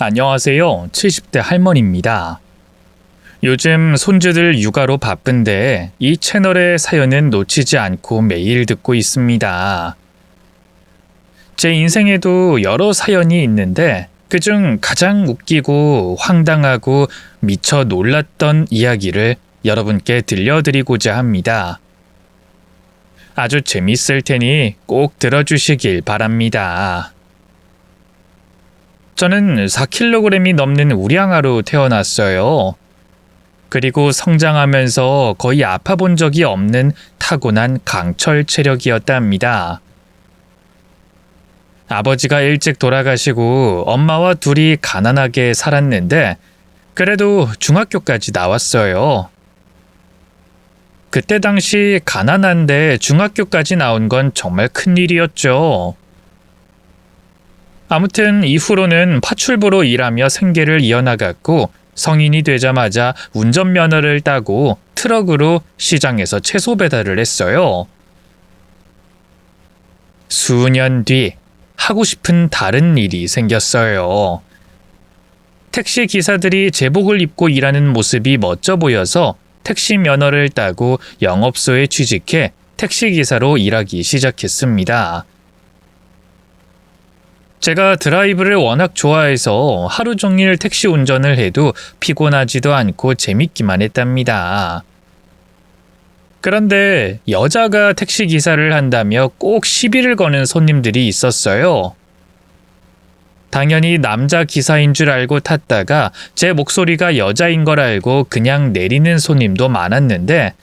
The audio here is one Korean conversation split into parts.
안녕하세요. 70대 할머니입니다. 요즘 손주들 육아로 바쁜데 이 채널의 사연은 놓치지 않고 매일 듣고 있습니다. 제 인생에도 여러 사연이 있는데 그중 가장 웃기고 황당하고 미처 놀랐던 이야기를 여러분께 들려드리고자 합니다. 아주 재밌을 테니 꼭 들어주시길 바랍니다. 저는 4kg이 넘는 우량아로 태어났어요. 그리고 성장하면서 거의 아파본 적이 없는 타고난 강철 체력이었답니다. 아버지가 일찍 돌아가시고 엄마와 둘이 가난하게 살았는데 그래도 중학교까지 나왔어요. 그때 당시 가난한데 중학교까지 나온 건 정말 큰일이었죠. 아무튼 이후로는 파출부로 일하며 생계를 이어나갔고 성인이 되자마자 운전면허를 따고 트럭으로 시장에서 채소 배달을 했어요. 수년 뒤 하고 싶은 다른 일이 생겼어요. 택시 기사들이 제복을 입고 일하는 모습이 멋져 보여서 택시 면허를 따고 영업소에 취직해 택시 기사로 일하기 시작했습니다. 제가 드라이브를 워낙 좋아해서 하루 종일 택시 운전을 해도 피곤하지도 않고 재밌기만 했답니다. 그런데 여자가 택시 기사를 한다며 꼭 시비를 거는 손님들이 있었어요. 당연히 남자 기사인 줄 알고 탔다가 제 목소리가 여자인 걸 알고 그냥 내리는 손님도 많았는데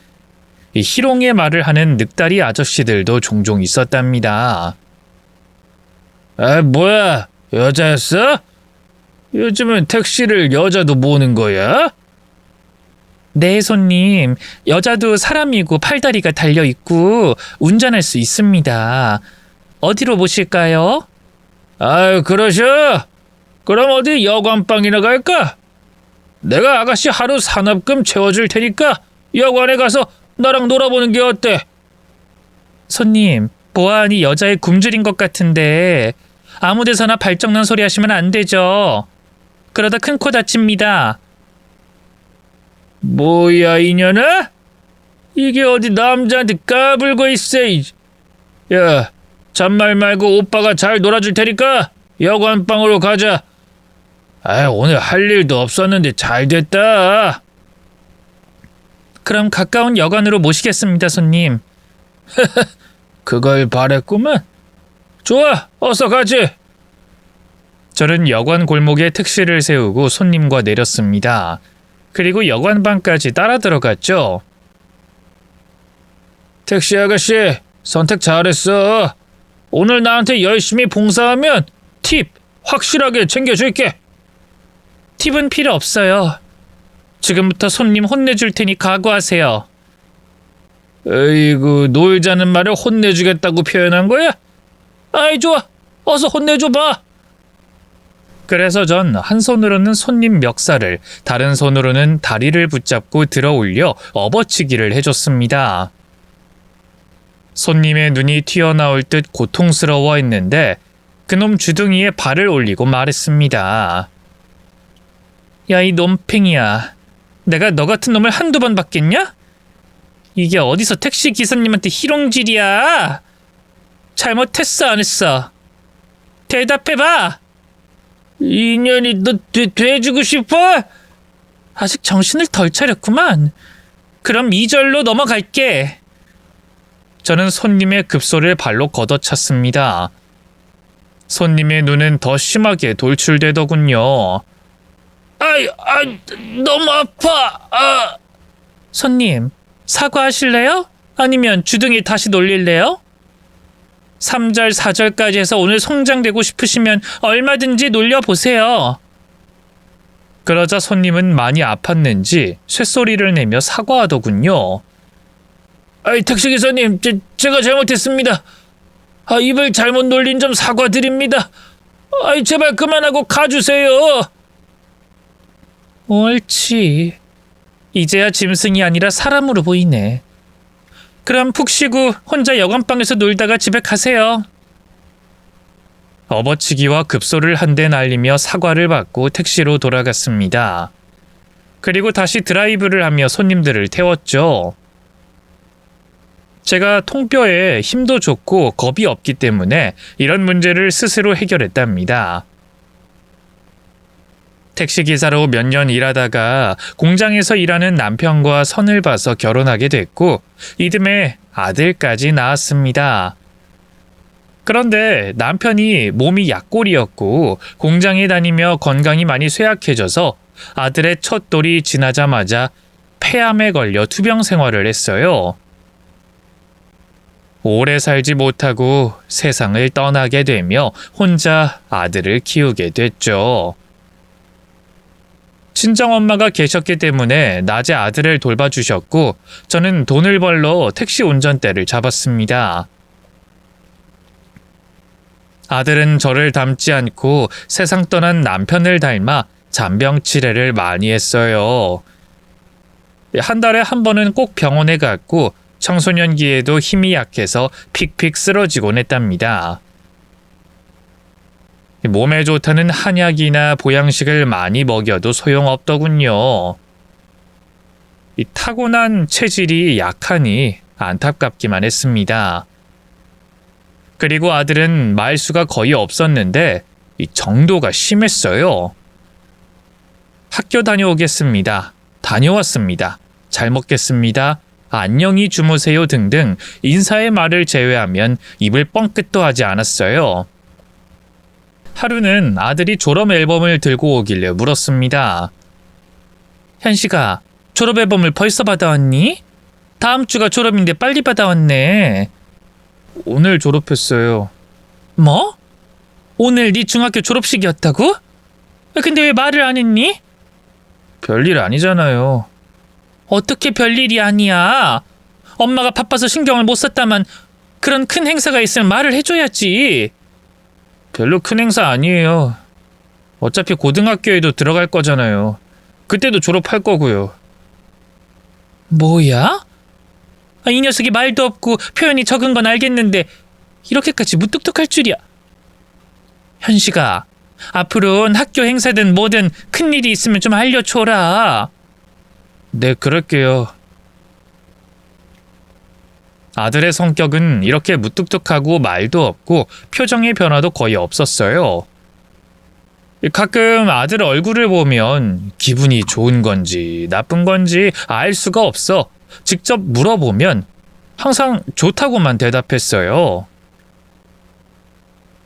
희롱의 말을 하는 늑다리 아저씨들도 종종 있었답니다. 아, 뭐야? 여자였어? 요즘은 택시를 여자도 모는 거야? 네, 손님. 여자도 사람이고 팔다리가 달려있고 운전할 수 있습니다. 어디로 모실까요? 아유, 그러셔? 그럼 어디 여관방이나 갈까? 내가 아가씨 하루 산업금 채워줄 테니까 여관에 가서 나랑 놀아보는 게 어때? 손님, 보아하니 여자의 굶주린 것 같은데 아무 데서나 발정난 소리 하시면 안 되죠. 그러다 큰 코 다칩니다. 뭐야 이년아? 이게 어디 남자한테 까불고 있어. 야, 잔말 말고 오빠가 잘 놀아줄 테니까 여관방으로 가자. 아, 오늘 할 일도 없었는데 잘 됐다. 그럼 가까운 여관으로 모시겠습니다, 손님. 그걸 바랬구만. 좋아, 어서 가지. 저는 여관 골목에 택시를 세우고 손님과 내렸습니다. 그리고 여관방까지 따라 들어갔죠. 택시 아가씨, 선택 잘했어. 오늘 나한테 열심히 봉사하면 팁 확실하게 챙겨줄게. 팁은 필요 없어요. 지금부터 손님 혼내줄 테니 각오하세요. 에이구, 놀자는 말을 혼내주겠다고 표현한 거야? 아이, 좋아. 어서 혼내줘봐. 그래서 전 한 손으로는 손님 멱살을, 다른 손으로는 다리를 붙잡고 들어 올려 업어치기를 해줬습니다. 손님의 눈이 튀어나올 듯 고통스러워했는데 그놈 주둥이에 발을 올리고 말했습니다. 야, 이 놈팽이야. 내가 너 같은 놈을 한두 번 봤겠냐? 이게 어디서 택시 기사님한테 희롱질이야? 잘못했어, 안 했어? 대답해봐! 이년이 너 돼주고 싶어? 아직 정신을 덜 차렸구만. 그럼 2절로 넘어갈게. 저는 손님의 급소를 발로 걷어찼습니다. 손님의 눈은 더 심하게 돌출되더군요. 아이, 너무 아파. 손님, 사과하실래요? 아니면 주둥이 다시 놀릴래요? 3절, 4절까지 해서 오늘 성장되고 싶으시면 얼마든지 놀려보세요. 그러자 손님은 많이 아팠는지 쇳소리를 내며 사과하더군요. 아이, 택시기사님, 제가 잘못했습니다. 입을 잘못 놀린 점 사과드립니다. 아이, 제발 그만하고 가주세요. 옳지. 이제야 짐승이 아니라 사람으로 보이네. 그럼 푹 쉬고 혼자 여관방에서 놀다가 집에 가세요. 업어치기와 급소를 한 대 날리며 사과를 받고 택시로 돌아갔습니다. 그리고 다시 드라이브를 하며 손님들을 태웠죠. 제가 통뼈에 힘도 좋고 겁이 없기 때문에 이런 문제를 스스로 해결했답니다. 택시기사로 몇 년 일하다가 공장에서 일하는 남편과 선을 봐서 결혼하게 됐고 이듬해 아들까지 낳았습니다. 그런데 남편이 몸이 약골이었고 공장에 다니며 건강이 많이 쇠약해져서 아들의 첫 돌이 지나자마자 폐암에 걸려 투병 생활을 했어요. 오래 살지 못하고 세상을 떠나게 되며 혼자 아들을 키우게 됐죠. 친정엄마가 계셨기 때문에 낮에 아들을 돌봐주셨고 저는 돈을 벌러 택시 운전대를 잡았습니다. 아들은 저를 닮지 않고 세상 떠난 남편을 닮아 잔병 치레를 많이 했어요. 한 달에 한 번은 꼭 병원에 갔고 청소년기에도 힘이 약해서 픽픽 쓰러지곤 했답니다. 몸에 좋다는 한약이나 보양식을 많이 먹여도 소용없더군요. 타고난 체질이 약하니 안타깝기만 했습니다. 그리고 아들은 말수가 거의 없었는데 정도가 심했어요. 학교 다녀오겠습니다. 다녀왔습니다. 잘 먹겠습니다. 안녕히 주무세요 등등 인사의 말을 제외하면 입을 뻥끗도 하지 않았어요. 하루는 아들이 졸업 앨범을 들고 오길래 물었습니다. 현식아, 졸업 앨범을 벌써 받아왔니? 다음 주가 졸업인데 빨리 받아왔네. 오늘 졸업했어요. 뭐? 오늘 네 중학교 졸업식이었다고? 근데 왜 말을 안 했니? 별일 아니잖아요. 어떻게 별일이 아니야? 엄마가 바빠서 신경을 못 썼다만 그런 큰 행사가 있으면 말을 해줘야지. 별로 큰 행사 아니에요. 어차피 고등학교에도 들어갈 거잖아요. 그때도 졸업할 거고요. 뭐야? 이 녀석이 말도 없고 표현이 적은 건 알겠는데 이렇게까지 무뚝뚝할 줄이야. 현식아, 앞으로는 학교 행사든 뭐든 큰일이 있으면 좀 알려줘라. 네, 그럴게요. 아들의 성격은 이렇게 무뚝뚝하고 말도 없고 표정의 변화도 거의 없었어요. 가끔 아들 얼굴을 보면 기분이 좋은 건지 나쁜 건지 알 수가 없어 직접 물어보면 항상 좋다고만 대답했어요.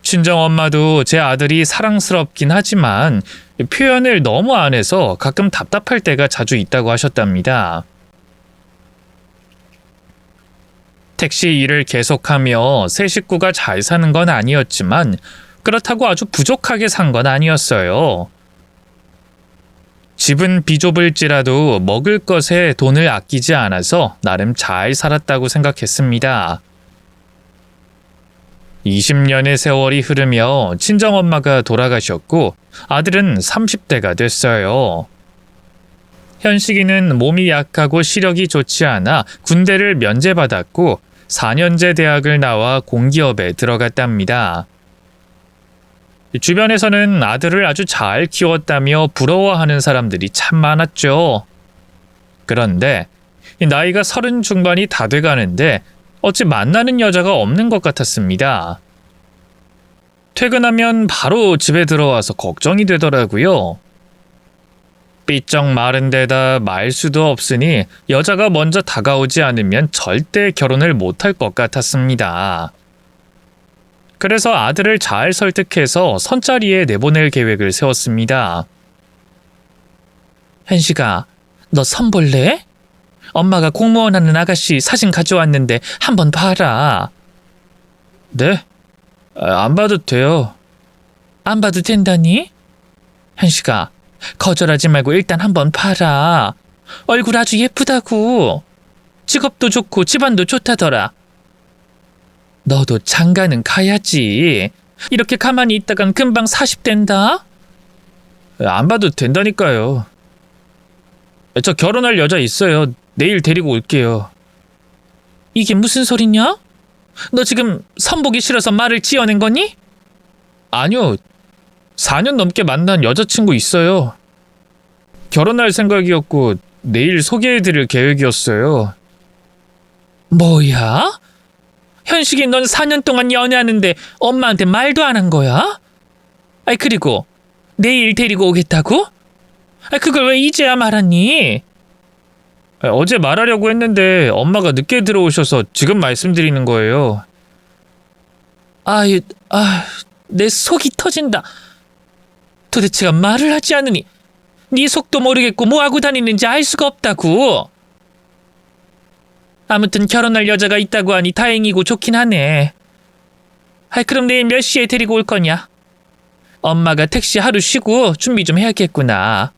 친정엄마도 제 아들이 사랑스럽긴 하지만 표현을 너무 안 해서 가끔 답답할 때가 자주 있다고 하셨답니다. 택시 일을 계속하며 세 식구가 잘 사는 건 아니었지만 그렇다고 아주 부족하게 산 건 아니었어요. 집은 비좁을지라도 먹을 것에 돈을 아끼지 않아서 나름 잘 살았다고 생각했습니다. 20년의 세월이 흐르며 친정엄마가 돌아가셨고 아들은 30대가 됐어요. 현식이는 몸이 약하고 시력이 좋지 않아 군대를 면제받았고 4년제 대학을 나와 공기업에 들어갔답니다. 주변에서는 아들을 아주 잘 키웠다며 부러워하는 사람들이 참 많았죠. 그런데 나이가 30 중반이 다 돼가는데 어찌 만나는 여자가 없는 것 같았습니다. 퇴근하면 바로 집에 들어와서 걱정이 되더라고요. 삐쩍 마른 데다 말수도 없으니 여자가 먼저 다가오지 않으면 절대 결혼을 못할 것 같았습니다. 그래서 아들을 잘 설득해서 선자리에 내보낼 계획을 세웠습니다. 현식아, 너 선 볼래? 엄마가 공무원 하는 아가씨 사진 가져왔는데 한번 봐라. 네? 안 봐도 돼요. 안 봐도 된다니? 현식아, 거절하지 말고 일단 한번 봐라. 얼굴 아주 예쁘다고. 직업도 좋고 집안도 좋다더라. 너도 장가는 가야지. 이렇게 가만히 있다간 금방 40 된다. 안 봐도 된다니까요. 저 결혼할 여자 있어요. 내일 데리고 올게요. 이게 무슨 소리냐? 너 지금 선보기 싫어서 말을 지어낸 거니? 아니요. 4년 넘게 만난 여자친구 있어요. 결혼할 생각이었고 내일 소개해드릴 계획이었어요. 뭐야? 현식이 넌 4년 동안 연애하는데 엄마한테 말도 안 한 거야? 아이 그리고 내일 데리고 오겠다고? 아 그걸 왜 이제야 말하니? 어제 말하려고 했는데 엄마가 늦게 들어오셔서 지금 말씀드리는 거예요. 내 속이 터진다. 도대체가 말을 하지 않으니 네 속도 모르겠고 뭐하고 다니는지 알 수가 없다고. 아무튼 결혼할 여자가 있다고 하니 다행이고 좋긴 하네. 그럼 내일 몇 시에 데리고 올 거냐? 엄마가 택시 하루 쉬고 준비 좀 해야겠구나.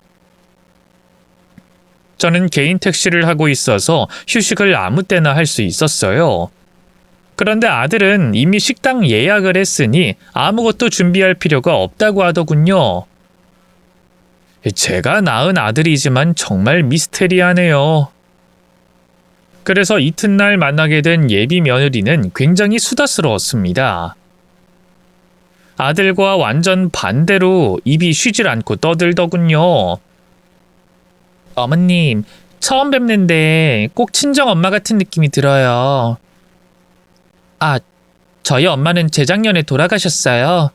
저는 개인 택시를 하고 있어서 휴식을 아무 때나 할 수 있었어요. 그런데 아들은 이미 식당 예약을 했으니 아무것도 준비할 필요가 없다고 하더군요. 제가 낳은 아들이지만 정말 미스테리하네요. 그래서 이튿날 만나게 된 예비 며느리는 굉장히 수다스러웠습니다. 아들과 완전 반대로 입이 쉬질 않고 떠들더군요. 어머님, 처음 뵙는데 꼭 친정엄마 같은 느낌이 들어요. 저희 엄마는 재작년에 돌아가셨어요.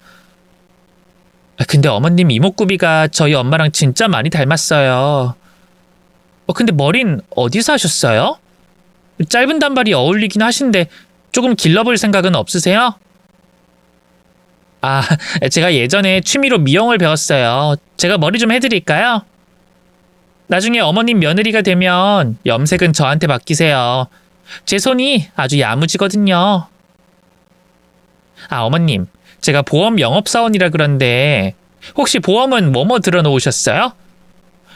근데 어머님 이목구비가 저희 엄마랑 진짜 많이 닮았어요. 근데 머린 어디서 하셨어요? 짧은 단발이 어울리긴 하신데 조금 길러볼 생각은 없으세요? 제가 예전에 취미로 미용을 배웠어요. 제가 머리 좀 해드릴까요? 나중에 어머님 며느리가 되면 염색은 저한테 맡기세요. 제 손이 아주 야무지거든요. 어머님, 제가 보험 영업사원이라 그런데 혹시 보험은 뭐뭐 들어놓으셨어요?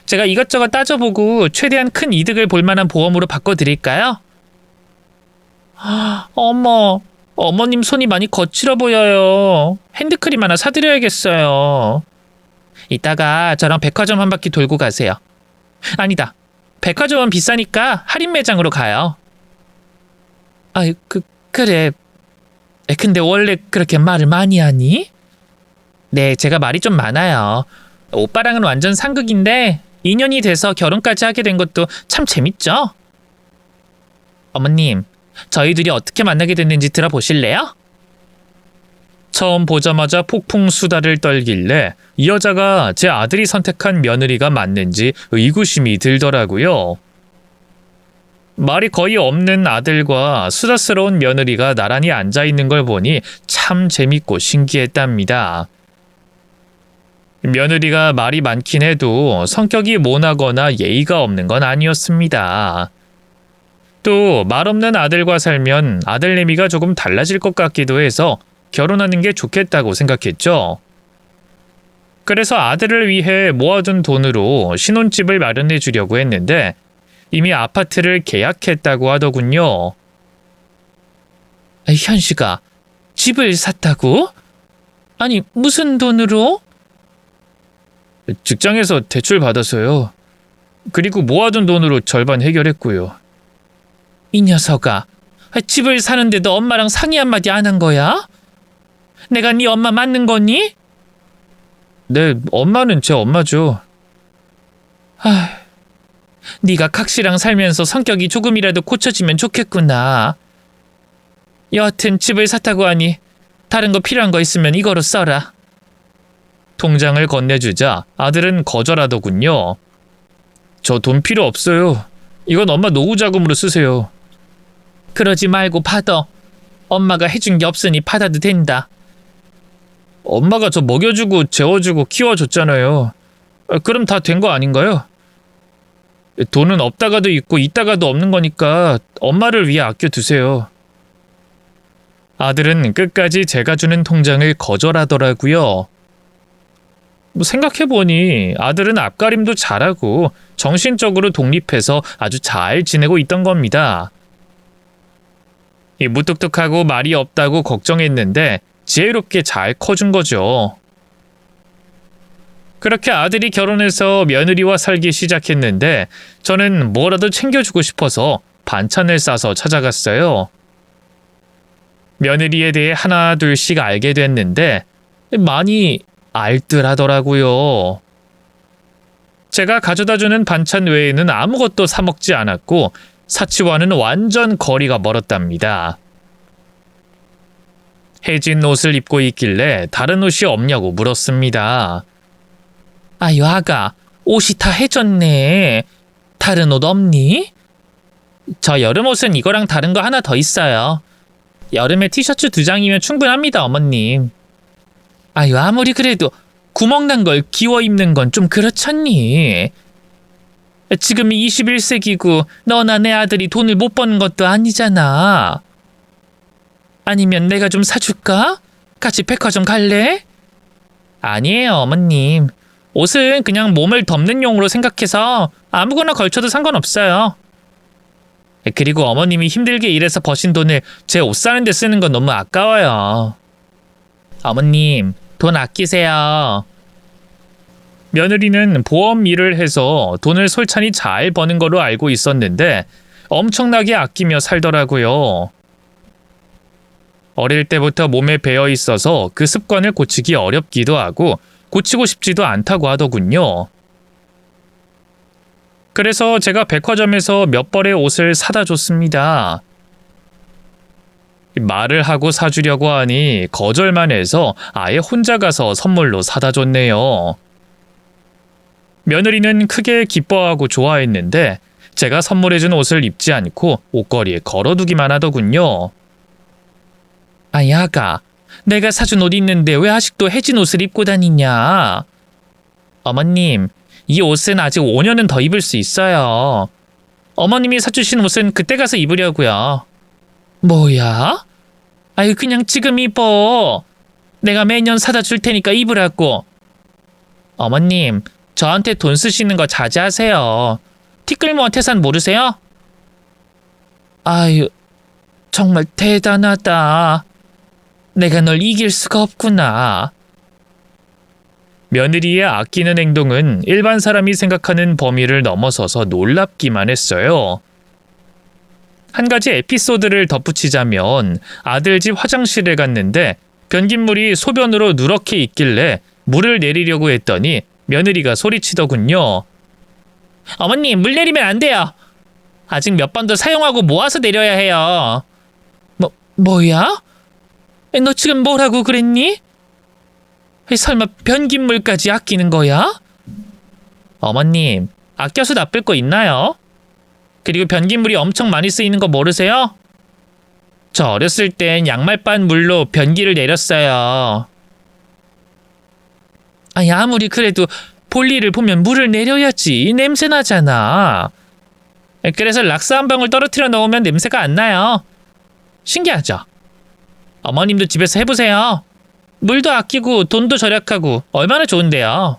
제가 이것저것 따져보고 최대한 큰 이득을 볼 만한 보험으로 바꿔드릴까요? 어머, 어머님 손이 많이 거칠어 보여요. 핸드크림 하나 사드려야겠어요. 이따가 저랑 백화점 한 바퀴 돌고 가세요. 아니다, 백화점은 비싸니까 할인 매장으로 가요. 그래. 근데 원래 그렇게 말을 많이 하니? 네, 제가 말이 좀 많아요. 오빠랑은 완전 상극인데 인연이 돼서 결혼까지 하게 된 것도 참 재밌죠? 어머님, 저희 둘이 어떻게 만나게 됐는지 들어보실래요? 처음 보자마자 폭풍 수다를 떨길래 이 여자가 제 아들이 선택한 며느리가 맞는지 의구심이 들더라고요. 말이 거의 없는 아들과 수다스러운 며느리가 나란히 앉아있는 걸 보니 참 재밌고 신기했답니다. 며느리가 말이 많긴 해도 성격이 모나거나 예의가 없는 건 아니었습니다. 또 말 없는 아들과 살면 아들내미가 조금 달라질 것 같기도 해서 결혼하는 게 좋겠다고 생각했죠. 그래서 아들을 위해 모아둔 돈으로 신혼집을 마련해 주려고 했는데 이미 아파트를 계약했다고 하더군요. 현식아, 집을 샀다고? 아니, 무슨 돈으로? 직장에서 대출 받아서요. 그리고 모아둔 돈으로 절반 해결했고요. 이 녀석아, 집을 사는데도 엄마랑 상의 한마디 안 한 거야? 내가 네 엄마 맞는 거니? 네, 엄마는 제 엄마죠. 네가 각시랑 살면서 성격이 조금이라도 고쳐지면 좋겠구나. 여하튼 집을 샀다고 하니 다른 거 필요한 거 있으면 이거로 써라. 통장을 건네주자 아들은 거절하더군요. 저 돈 필요 없어요. 이건 엄마 노후 자금으로 쓰세요. 그러지 말고 받아. 엄마가 해준 게 없으니 받아도 된다. 엄마가 저 먹여주고 재워주고 키워줬잖아요. 그럼 다 된 거 아닌가요? 돈은 없다가도 있고 있다가도 없는 거니까 엄마를 위해 아껴두세요. 아들은 끝까지 제가 주는 통장을 거절하더라고요. 생각해보니 아들은 앞가림도 잘하고 정신적으로 독립해서 아주 잘 지내고 있던 겁니다. 무뚝뚝하고 말이 없다고 걱정했는데 지혜롭게 잘 커준 거죠. 그렇게 아들이 결혼해서 며느리와 살기 시작했는데 저는 뭐라도 챙겨주고 싶어서 반찬을 싸서 찾아갔어요. 며느리에 대해 하나 둘씩 알게 됐는데 많이 알뜰하더라고요. 제가 가져다주는 반찬 외에는 아무것도 사 먹지 않았고 사치와는 완전 거리가 멀었답니다. 해진 옷을 입고 있길래 다른 옷이 없냐고 물었습니다. 아유 아가, 옷이 다 해졌네. 다른 옷 없니? 저 여름 옷은 이거랑 다른 거 하나 더 있어요. 여름에 티셔츠 2장이면 충분합니다, 어머님. 아유 아무리 그래도 구멍난 걸 기워 입는 건 좀 그렇잖니. 지금이 21세기고 너나 내 아들이 돈을 못 버는 것도 아니잖아. 아니면 내가 좀 사줄까? 같이 백화점 갈래? 아니에요, 어머님. 옷은 그냥 몸을 덮는 용으로 생각해서 아무거나 걸쳐도 상관없어요. 그리고 어머님이 힘들게 일해서 버신 돈을 제 옷 사는 데 쓰는 건 너무 아까워요. 어머님, 돈 아끼세요. 며느리는 보험 일을 해서 돈을 솔찬히 잘 버는 거로 알고 있었는데 엄청나게 아끼며 살더라고요. 어릴 때부터 몸에 배어 있어서 그 습관을 고치기 어렵기도 하고 고치고 싶지도 않다고 하더군요. 그래서 제가 백화점에서 몇 벌의 옷을 사다 줬습니다. 말을 하고 사주려고 하니 거절만 해서 아예 혼자 가서 선물로 사다 줬네요. 며느리는 크게 기뻐하고 좋아했는데 제가 선물해준 옷을 입지 않고 옷걸이에 걸어두기만 하더군요. 아이 아가, 내가 사준 옷 있는데 왜 아직도 해진 옷을 입고 다니냐? 어머님, 이 옷은 아직 5년은 더 입을 수 있어요. 어머님이 사주신 옷은 그때 가서 입으려고요. 뭐야? 아유 그냥 지금 입어. 내가 매년 사다 줄 테니까 입으라고. 어머님, 저한테 돈 쓰시는 거 자제하세요. 티끌모아 태산 모르세요? 아유, 정말 대단하다. 내가 널 이길 수가 없구나. 며느리의 아끼는 행동은 일반 사람이 생각하는 범위를 넘어서서 놀랍기만 했어요. 한 가지 에피소드를 덧붙이자면 아들 집 화장실에 갔는데 변기물이 소변으로 누렇게 있길래 물을 내리려고 했더니 며느리가 소리치더군요. 어머님, 물 내리면 안 돼요. 아직 몇 번 더 사용하고 모아서 내려야 해요. 뭐야? 너 지금 뭐라고 그랬니? 설마 변기물까지 아끼는 거야? 어머님, 아껴서 나쁠 거 있나요? 그리고 변기물이 엄청 많이 쓰이는 거 모르세요? 저 어렸을 땐 양말반 물로 변기를 내렸어요. 아니 아무리 그래도 볼일을 보면 물을 내려야지. 냄새 나잖아. 그래서 락스 한 방울 떨어뜨려 넣으면 냄새가 안 나요. 신기하죠? 어머님도 집에서 해보세요. 물도 아끼고 돈도 절약하고 얼마나 좋은데요.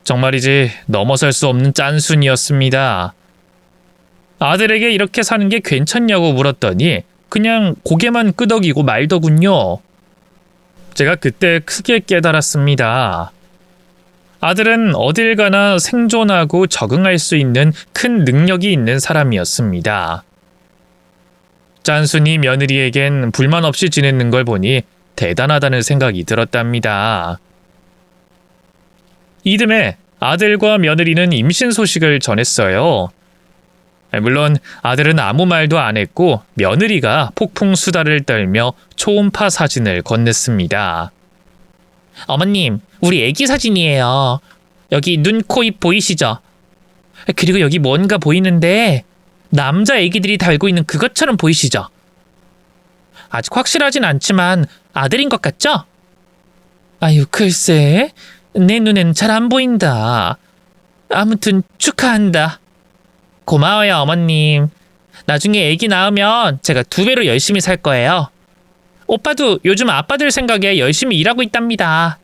정말이지 넘어설 수 없는 짠순이었습니다. 아들에게 이렇게 사는 게 괜찮냐고 물었더니 그냥 고개만 끄덕이고 말더군요. 제가 그때 크게 깨달았습니다. 아들은 어딜 가나 생존하고 적응할 수 있는 큰 능력이 있는 사람이었습니다. 짠순이 며느리에겐 불만 없이 지내는 걸 보니 대단하다는 생각이 들었답니다. 이듬해 아들과 며느리는 임신 소식을 전했어요. 물론 아들은 아무 말도 안 했고 며느리가 폭풍 수다를 떨며 초음파 사진을 건넸습니다. 어머님, 우리 애기 사진이에요. 여기 눈, 코, 입 보이시죠? 그리고 여기 뭔가 보이는데 남자 애기들이 달고 있는 그것처럼 보이시죠? 아직 확실하진 않지만 아들인 것 같죠? 아유, 글쎄, 내 눈엔 잘 안 보인다. 아무튼 축하한다. 고마워요, 어머님. 나중에 애기 낳으면 제가 2배로 열심히 살 거예요. 오빠도 요즘 아빠들 생각에 열심히 일하고 있답니다.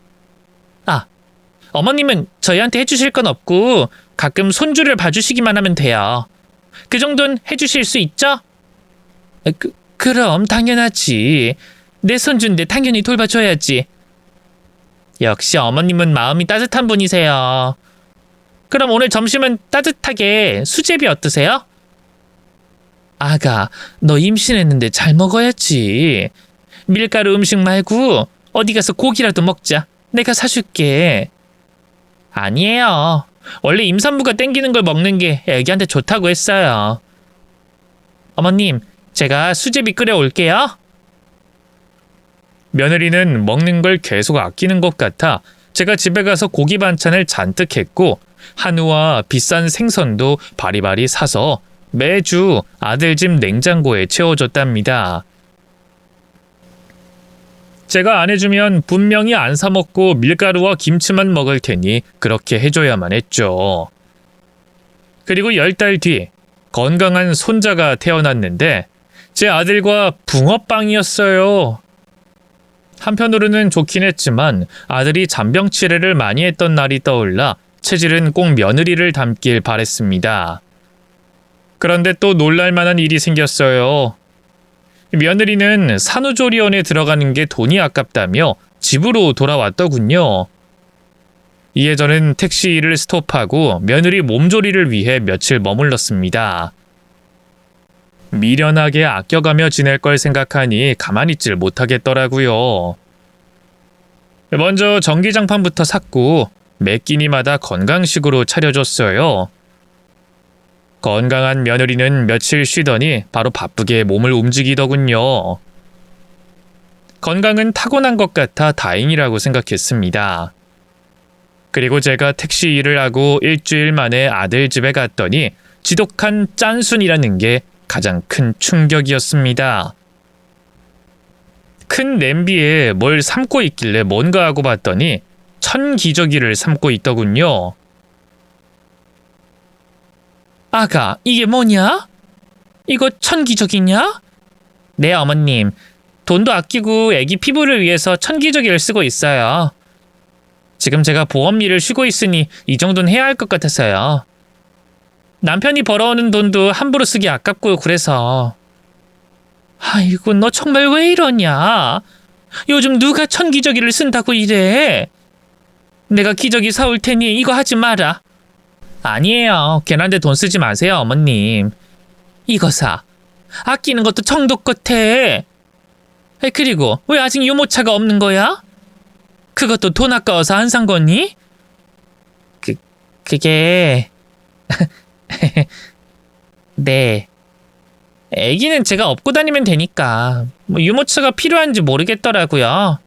아, 어머님은 저희한테 해주실 건 없고 가끔 손주를 봐주시기만 하면 돼요. 그 정도는 해주실 수 있죠? 그럼 당연하지. 내 손주인데 당연히 돌봐줘야지. 역시 어머님은 마음이 따뜻한 분이세요. 그럼 오늘 점심은 따뜻하게 수제비 어떠세요? 아가, 너 임신했는데 잘 먹어야지. 밀가루 음식 말고 어디 가서 고기라도 먹자. 내가 사줄게. 아니에요. 원래 임산부가 땡기는 걸 먹는 게 애기한테 좋다고 했어요. 어머님, 제가 수제비 끓여올게요. 며느리는 먹는 걸 계속 아끼는 것 같아 제가 집에 가서 고기 반찬을 잔뜩 했고 한우와 비싼 생선도 바리바리 사서 매주 아들 집 냉장고에 채워줬답니다. 제가 안 해주면 분명히 안 사 먹고 밀가루와 김치만 먹을 테니 그렇게 해줘야만 했죠. 그리고 10달 뒤 건강한 손자가 태어났는데 제 아들과 붕어빵이었어요. 한편으로는 좋긴 했지만 아들이 잔병 치레를 많이 했던 날이 떠올라 체질은 꼭 며느리를 닮길 바랬습니다. 그런데 또 놀랄만한 일이 생겼어요. 며느리는 산후조리원에 들어가는 게 돈이 아깝다며 집으로 돌아왔더군요. 이에 저는 택시 일을 스톱하고 며느리 몸조리를 위해 며칠 머물렀습니다. 미련하게 아껴가며 지낼 걸 생각하니 가만히 있질 못하겠더라고요. 먼저 전기장판부터 샀고 매 끼니마다 건강식으로 차려줬어요. 건강한 며느리는 며칠 쉬더니 바로 바쁘게 몸을 움직이더군요. 건강은 타고난 것 같아 다행이라고 생각했습니다. 그리고 제가 택시 일을 하고 일주일 만에 아들 집에 갔더니 지독한 짠순이라는 게 가장 큰 충격이었습니다. 큰 냄비에 뭘 삶고 있길래 뭔가 하고 봤더니 천기저귀를 삶고 있더군요. 아가, 이게 뭐냐? 이거 천기저귀냐? 네, 어머님. 돈도 아끼고 애기 피부를 위해서 천기저귀를 쓰고 있어요. 지금 제가 보험일을 쉬고 있으니 이 정도는 해야 할 것 같아서요. 남편이 벌어오는 돈도 함부로 쓰기 아깝고 그래서. 아이고, 너 정말 왜 이러냐? 요즘 누가 천기저귀를 쓴다고 이래? 내가 기저귀 사올 테니 이거 하지 마라. 아니에요. 괜한데 돈 쓰지 마세요, 어머님. 이거 사. 아끼는 것도 정도껏 해. 그리고 왜 아직 유모차가 없는 거야? 그것도 돈 아까워서 안 산 거니? 그게... 네. 애기는 제가 업고 다니면 되니까 유모차가 필요한지 모르겠더라고요.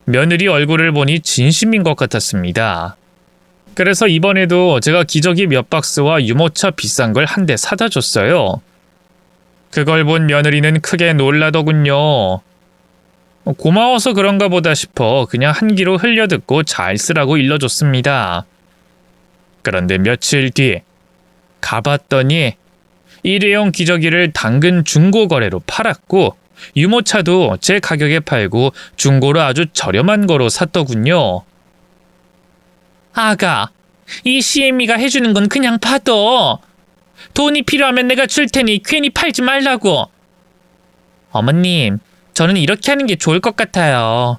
며느리 얼굴을 보니 진심인 것 같았습니다. 그래서 이번에도 제가 기저귀 몇 박스와 유모차 비싼 걸 한 대 사다 줬어요. 그걸 본 며느리는 크게 놀라더군요. 고마워서 그런가 보다 싶어 그냥 한 귀로 흘려듣고 잘 쓰라고 일러줬습니다. 그런데 며칠 뒤 가봤더니 일회용 기저귀를 당근 중고 거래로 팔았고 유모차도 제 가격에 팔고 중고로 아주 저렴한 거로 샀더군요. 아가, 이 CM이가 해주는 건 그냥 받아. 돈이 필요하면 내가 줄 테니 괜히 팔지 말라고. 어머님, 저는 이렇게 하는 게 좋을 것 같아요.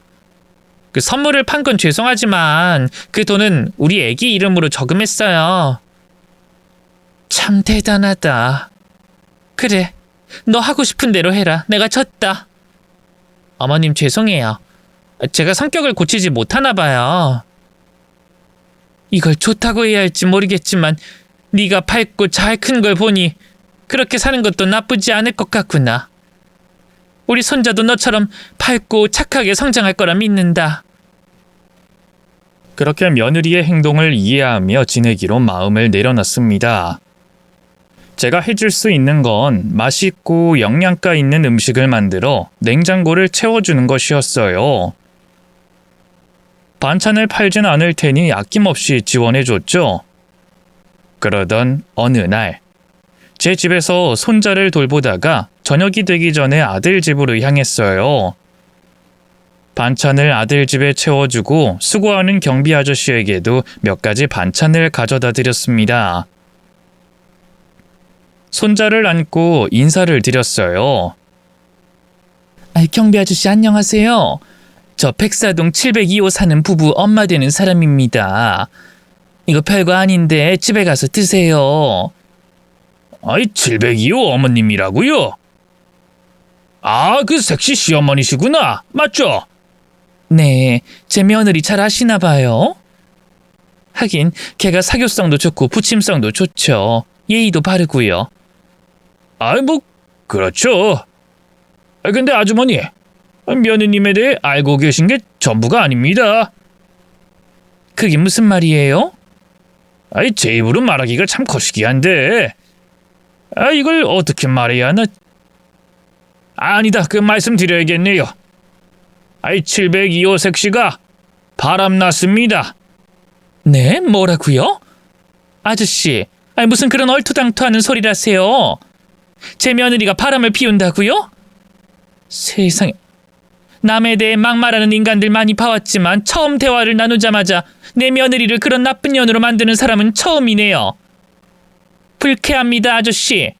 그 선물을 판 건 죄송하지만 그 돈은 우리 애기 이름으로 저금했어요. 참 대단하다. 그래, 너 하고 싶은 대로 해라. 내가 졌다. 어머님 죄송해요. 제가 성격을 고치지 못하나 봐요. 이걸 좋다고 해야 할지 모르겠지만 네가 밝고 잘 큰 걸 보니 그렇게 사는 것도 나쁘지 않을 것 같구나. 우리 손자도 너처럼 밝고 착하게 성장할 거라 믿는다. 그렇게 며느리의 행동을 이해하며 지내기로 마음을 내려놨습니다. 제가 해줄 수 있는 건 맛있고 영양가 있는 음식을 만들어 냉장고를 채워주는 것이었어요. 반찬을 팔진 않을 테니 아낌없이 지원해줬죠. 그러던 어느 날, 제 집에서 손자를 돌보다가 저녁이 되기 전에 아들 집으로 향했어요. 반찬을 아들 집에 채워주고 수고하는 경비 아저씨에게도 몇 가지 반찬을 가져다 드렸습니다. 손자를 안고 인사를 드렸어요. 경비 아저씨 안녕하세요. 저 백사동 702호 사는 부부 엄마 되는 사람입니다. 이거 별거 아닌데 집에 가서 드세요. 702호 어머님이라고요? 그 섹시 시어머니시구나. 맞죠? 네, 제 며느리 잘 아시나 봐요. 하긴 걔가 사교성도 좋고 부침성도 좋죠. 예의도 바르고요. 아이 뭐 그렇죠. 근데 아주머니, 며느님에 대해 알고 계신 게 전부가 아닙니다. 그게 무슨 말이에요? 제 입으로 말하기가 참 거시기한데 이걸 어떻게 말해야 하나? 아니다, 그 말씀드려야겠네요. 702호 색시가 바람났습니다. 네, 뭐라고요? 아저씨, 무슨 그런 얼토당토하는 소리라세요? 제 며느리가 바람을 피운다고요? 세상에, 남에 대해 막말하는 인간들 많이 봐왔지만 처음 대화를 나누자마자 내 며느리를 그런 나쁜 년으로 만드는 사람은 처음이네요. 불쾌합니다, 아저씨.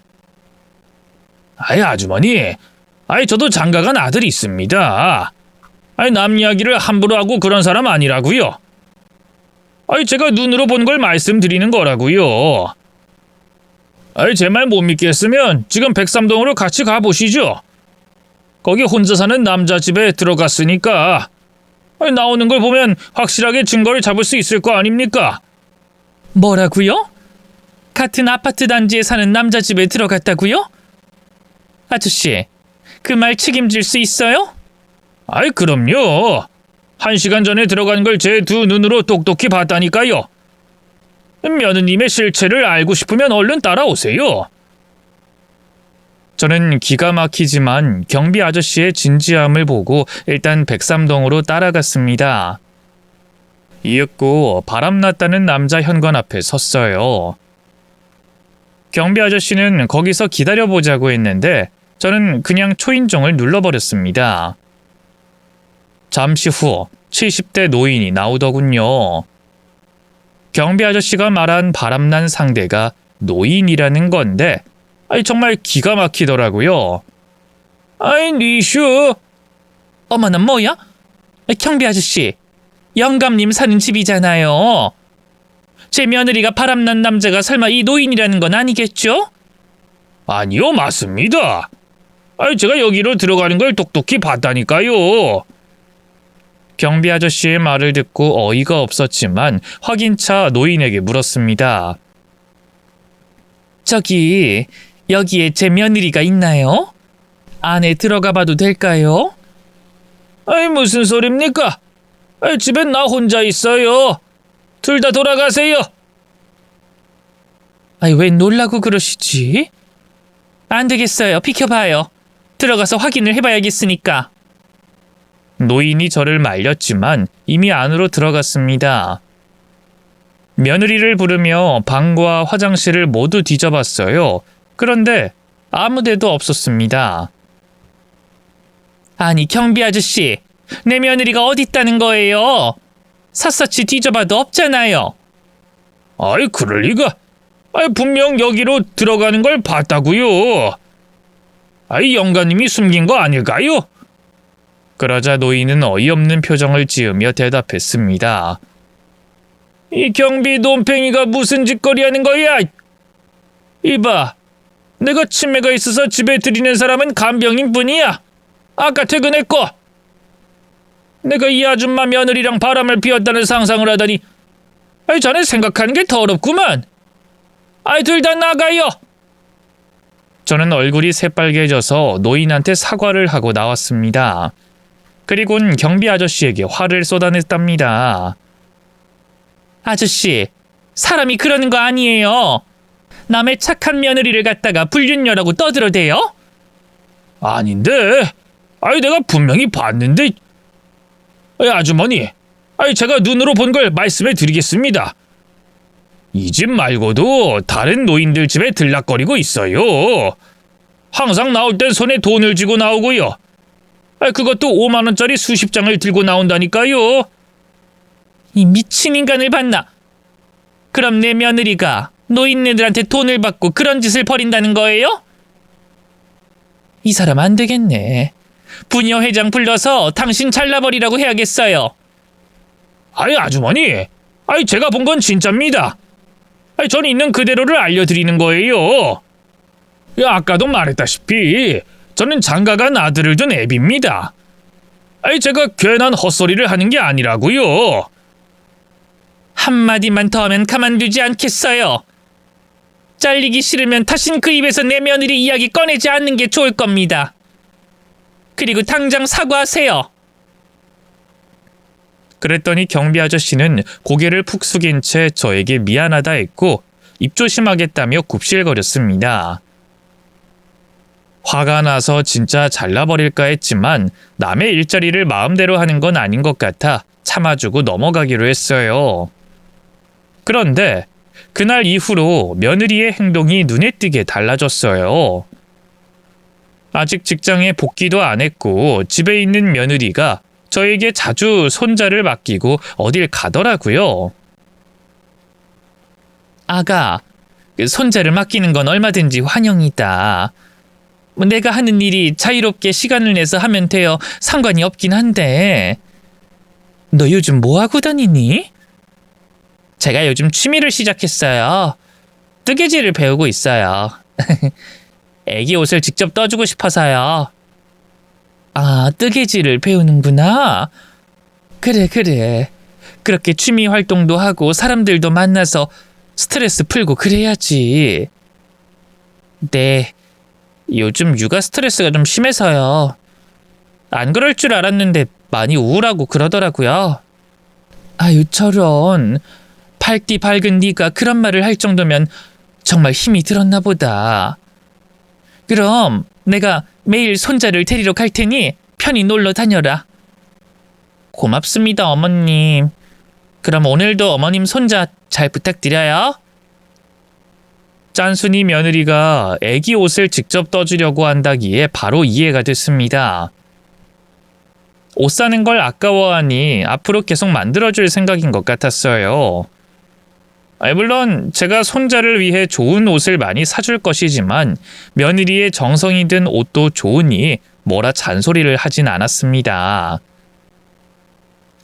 아주머니, 저도 장가간 아들이 있습니다. 남 이야기를 함부로 하고 그런 사람 아니라고요. 제가 눈으로 본 걸 말씀드리는 거라고요. 제 말 못 믿겠으면 지금 백삼동으로 같이 가보시죠. 거기 혼자 사는 남자 집에 들어갔으니까 나오는 걸 보면 확실하게 증거를 잡을 수 있을 거 아닙니까? 뭐라고요? 같은 아파트 단지에 사는 남자 집에 들어갔다고요? 아저씨, 그 말 책임질 수 있어요? 그럼요. 1시간 전에 들어간 걸 제 두 눈으로 똑똑히 봤다니까요. 며느님의 실체를 알고 싶으면 얼른 따라오세요. 저는 기가 막히지만 경비 아저씨의 진지함을 보고 일단 백삼동으로 따라갔습니다. 이윽고 바람났다는 남자 현관 앞에 섰어요. 경비 아저씨는 거기서 기다려보자고 했는데 저는 그냥 초인종을 눌러버렸습니다. 잠시 후 70대 노인이 나오더군요. 경비 아저씨가 말한 바람난 상대가 노인이라는 건데 정말 기가 막히더라고요. 니슈. 어머나 뭐야? 경비 아저씨, 영감님 사는 집이잖아요. 제 며느리가 바람난 남자가 설마 이 노인이라는 건 아니겠죠? 아니요, 맞습니다. 제가 여기로 들어가는 걸 똑똑히 봤다니까요. 경비 아저씨의 말을 듣고 어이가 없었지만 확인차 노인에게 물었습니다. 저기, 여기에 제 며느리가 있나요? 안에 들어가 봐도 될까요? 무슨 소립니까? 집엔 나 혼자 있어요. 둘 다 돌아가세요. 왜 놀라고 그러시지? 안 되겠어요. 비켜봐요. 들어가서 확인을 해봐야겠으니까. 노인이 저를 말렸지만 이미 안으로 들어갔습니다. 며느리를 부르며 방과 화장실을 모두 뒤져봤어요. 그런데 아무 데도 없었습니다. 아니, 경비 아저씨, 내 며느리가 어디 있다는 거예요? 샅샅이 뒤져봐도 없잖아요. 그럴 리가. 분명 여기로 들어가는 걸 봤다고요. 영가님이 숨긴 거 아닐까요? 그러자 노인은 어이없는 표정을 지으며 대답했습니다. 이 경비 논팽이가 무슨 짓거리 하는 거야? 이봐, 내가 치매가 있어서 집에 들이는 사람은 간병인 뿐이야. 아까 퇴근했고. 내가 이 아줌마 며느리랑 바람을 피웠다는 상상을 하다니 자네 생각하는 게 더럽구만. 둘 다 나가요. 저는 얼굴이 새빨개져서 노인한테 사과를 하고 나왔습니다. 그리곤 경비 아저씨에게 화를 쏟아냈답니다. 아저씨, 사람이 그러는 거 아니에요. 남의 착한 며느리를 갖다가 불륜녀라고 떠들어대요? 아닌데. 내가 분명히 봤는데. 아주머니, 제가 눈으로 본 걸 말씀해 드리겠습니다. 이 집 말고도 다른 노인들 집에 들락거리고 있어요. 항상 나올 땐 손에 돈을 쥐고 나오고요. 그것도 5만 원짜리 수십 장을 들고 나온다니까요. 이 미친 인간을 봤나? 그럼 내 며느리가 노인네들한테 돈을 받고 그런 짓을 벌인다는 거예요? 이 사람 안 되겠네. 부녀회장 불러서 당신 잘라버리라고 해야겠어요. 아주머니, 제가 본 건 진짜입니다. 전 있는 그대로를 알려드리는 거예요. 아까도 말했다시피 저는 장가간 아들을 둔 애비입니다. 아이, 제가 괜한 헛소리를 하는 게 아니라고요. 한마디만 더 하면 가만두지 않겠어요. 잘리기 싫으면 다신 그 입에서 내 며느리 이야기 꺼내지 않는 게 좋을 겁니다. 그리고 당장 사과하세요. 그랬더니 경비 아저씨는 고개를 푹 숙인 채 저에게 미안하다 했고 입조심하겠다며 굽실거렸습니다. 화가 나서 진짜 잘라버릴까 했지만 남의 일자리를 마음대로 하는 건 아닌 것 같아 참아주고 넘어가기로 했어요. 그런데 그날 이후로 며느리의 행동이 눈에 띄게 달라졌어요. 아직 직장에 복귀도 안 했고 집에 있는 며느리가 저에게 자주 손자를 맡기고 어딜 가더라고요. 아가, 손자를 맡기는 건 얼마든지 환영이다. 내가 하는 일이 자유롭게 시간을 내서 하면 돼요. 상관이 없긴 한데. 너 요즘 뭐 하고 다니니? 제가 요즘 취미를 시작했어요. 뜨개질을 배우고 있어요. 애기 옷을 직접 떠주고 싶어서요. 아, 뜨개질을 배우는구나. 그래. 그렇게 취미 활동도 하고 사람들도 만나서 스트레스 풀고 그래야지. 네, 요즘 육아 스트레스가 좀 심해서요. 안 그럴 줄 알았는데 많이 우울하고 그러더라고요. 아유, 저런. 밝디 밝은 네가 그런 말을 할 정도면 정말 힘이 들었나 보다. 그럼 내가 매일 손자를 데리러 갈 테니 편히 놀러 다녀라. 고맙습니다, 어머님. 그럼 오늘도 어머님 손자 잘 부탁드려요. 짠순이 며느리가 애기 옷을 직접 떠주려고 한다기에 바로 이해가 됐습니다. 옷 사는 걸 아까워하니 앞으로 계속 만들어줄 생각인 것 같았어요. 물론 제가 손자를 위해 좋은 옷을 많이 사줄 것이지만 며느리의 정성이 든 옷도 좋으니 뭐라 잔소리를 하진 않았습니다.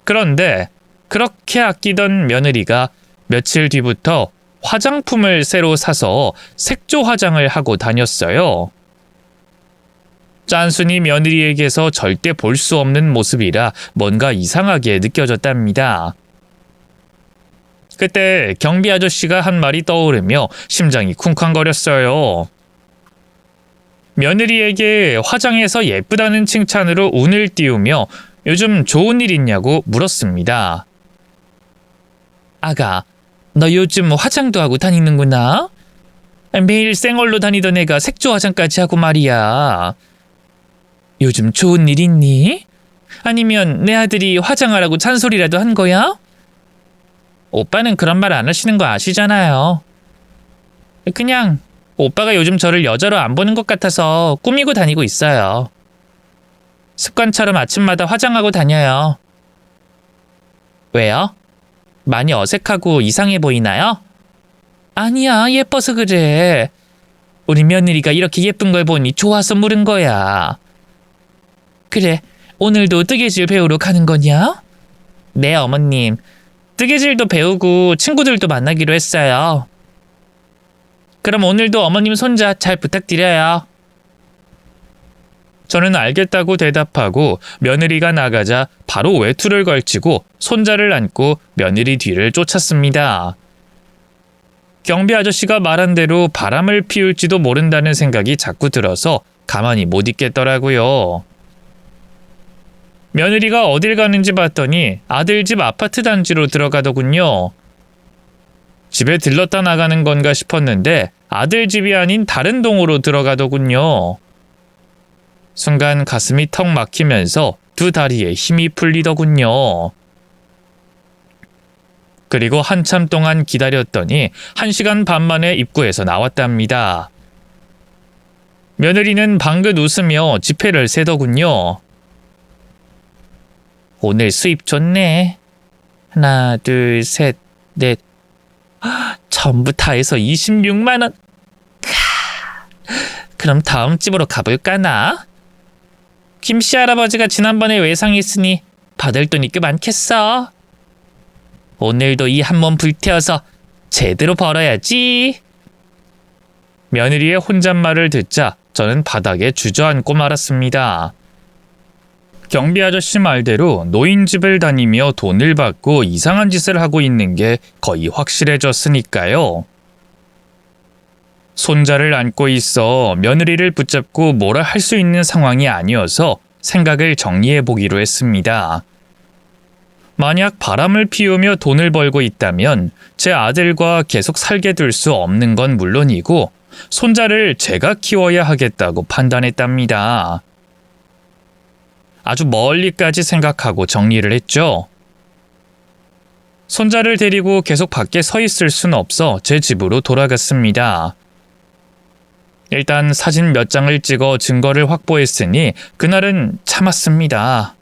그런데 그렇게 아끼던 며느리가 며칠 뒤부터 화장품을 새로 사서 색조 화장을 하고 다녔어요. 짠순이 며느리에게서 절대 볼 수 없는 모습이라 뭔가 이상하게 느껴졌답니다. 그때 경비 아저씨가 한 말이 떠오르며 심장이 쿵쾅거렸어요. 며느리에게 화장해서 예쁘다는 칭찬으로 운을 띄우며 요즘 좋은 일 있냐고 물었습니다. 아가, 너 요즘 화장도 하고 다니는구나? 매일 생얼로 다니던 애가 색조 화장까지 하고 말이야. 요즘 좋은 일 있니? 아니면 내 아들이 화장하라고 잔소리라도 한 거야? 오빠는 그런 말 안 하시는 거 아시잖아요. 그냥 오빠가 요즘 저를 여자로 안 보는 것 같아서 꾸미고 다니고 있어요. 습관처럼 아침마다 화장하고 다녀요. 왜요? 많이 어색하고 이상해 보이나요? 아니야, 예뻐서 그래. 우리 며느리가 이렇게 예쁜 걸 보니 좋아서 물은 거야. 그래, 오늘도 뜨개질 배우러 가는 거냐? 네, 어머님. 뜨개질도 배우고 친구들도 만나기로 했어요. 그럼 오늘도 어머님 손자 잘 부탁드려요. 저는 알겠다고 대답하고 며느리가 나가자 바로 외투를 걸치고 손자를 안고 며느리 뒤를 쫓았습니다. 경비 아저씨가 말한 대로 바람을 피울지도 모른다는 생각이 자꾸 들어서 가만히 못 있겠더라고요. 며느리가 어딜 가는지 봤더니 아들 집 아파트 단지로 들어가더군요. 집에 들렀다 나가는 건가 싶었는데 아들 집이 아닌 다른 동으로 들어가더군요. 순간 가슴이 턱 막히면서 두 다리에 힘이 풀리더군요. 그리고 한참 동안 기다렸더니 1시간 반 만에 입구에서 나왔답니다. 며느리는 방긋 웃으며 지폐를 세더군요. 오늘 수입 좋네. 하나, 둘, 셋, 넷. 전부 다 해서 26만 원. 그럼 다음 집으로 가볼까나? 김씨 할아버지가 지난번에 외상했으니 받을 돈이 꽤 많겠어. 오늘도 이 한 몸 불태워서 제대로 벌어야지. 며느리의 혼잣말을 듣자 저는 바닥에 주저앉고 말았습니다. 경비 아저씨 말대로 노인집을 다니며 돈을 받고 이상한 짓을 하고 있는 게 거의 확실해졌으니까요. 손자를 안고 있어 며느리를 붙잡고 뭐라 할 수 있는 상황이 아니어서 생각을 정리해 보기로 했습니다. 만약 바람을 피우며 돈을 벌고 있다면 제 아들과 계속 살게 둘 수 없는 건 물론이고 손자를 제가 키워야 하겠다고 판단했답니다. 아주 멀리까지 생각하고 정리를 했죠. 손자를 데리고 계속 밖에 서 있을 순 없어 제 집으로 돌아갔습니다. 일단 사진 몇 장을 찍어 증거를 확보했으니 그날은 참았습니다.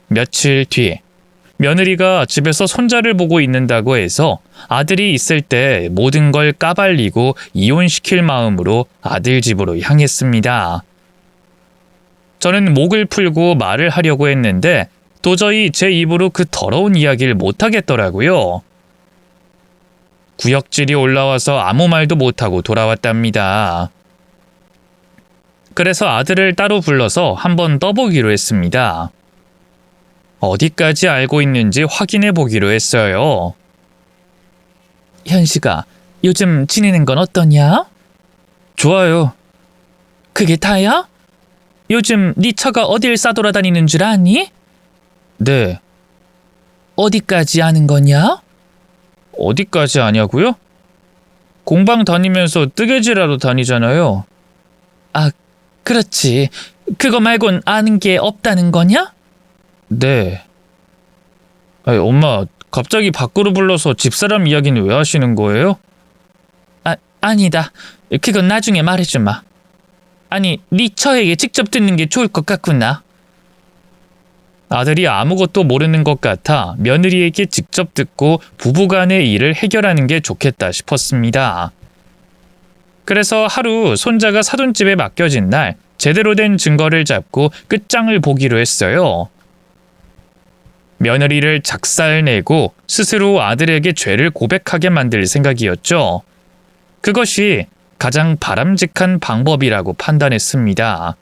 며칠 뒤 며느리가 집에서 손자를 보고 있는다고 해서 아들이 있을 때 모든 걸 까발리고 이혼시킬 마음으로 아들 집으로 향했습니다. 저는 목을 풀고 말을 하려고 했는데 도저히 제 입으로 그 더러운 이야기를 못하겠더라고요. 구역질이 올라와서 아무 말도 못하고 돌아왔답니다. 그래서 아들을 따로 불러서 한번 떠보기로 했습니다. 어디까지 알고 있는지 확인해 보기로 했어요. 현식아, 요즘 지내는 건 어떠냐? 좋아요. 그게 다야? 요즘 네 처가 어딜 싸돌아다니는 줄 아니? 네. 어디까지 아는 거냐? 어디까지 아냐고요? 공방 다니면서 뜨개질하러 다니잖아요. 아, 그렇지. 그거 말곤 아는 게 없다는 거냐? 네. 아니, 엄마, 갑자기 밖으로 불러서 집사람 이야기는 왜 하시는 거예요? 아니다. 그건 나중에 말해주마. 아니, 네 처에게 직접 듣는 게 좋을 것 같구나. 아들이 아무것도 모르는 것 같아 며느리에게 직접 듣고 부부간의 일을 해결하는 게 좋겠다 싶었습니다. 그래서 하루 손자가 사돈집에 맡겨진 날 제대로 된 증거를 잡고 끝장을 보기로 했어요. 며느리를 작살내고 스스로 아들에게 죄를 고백하게 만들 생각이었죠. 그것이 가장 바람직한 방법이라고 판단했습니다.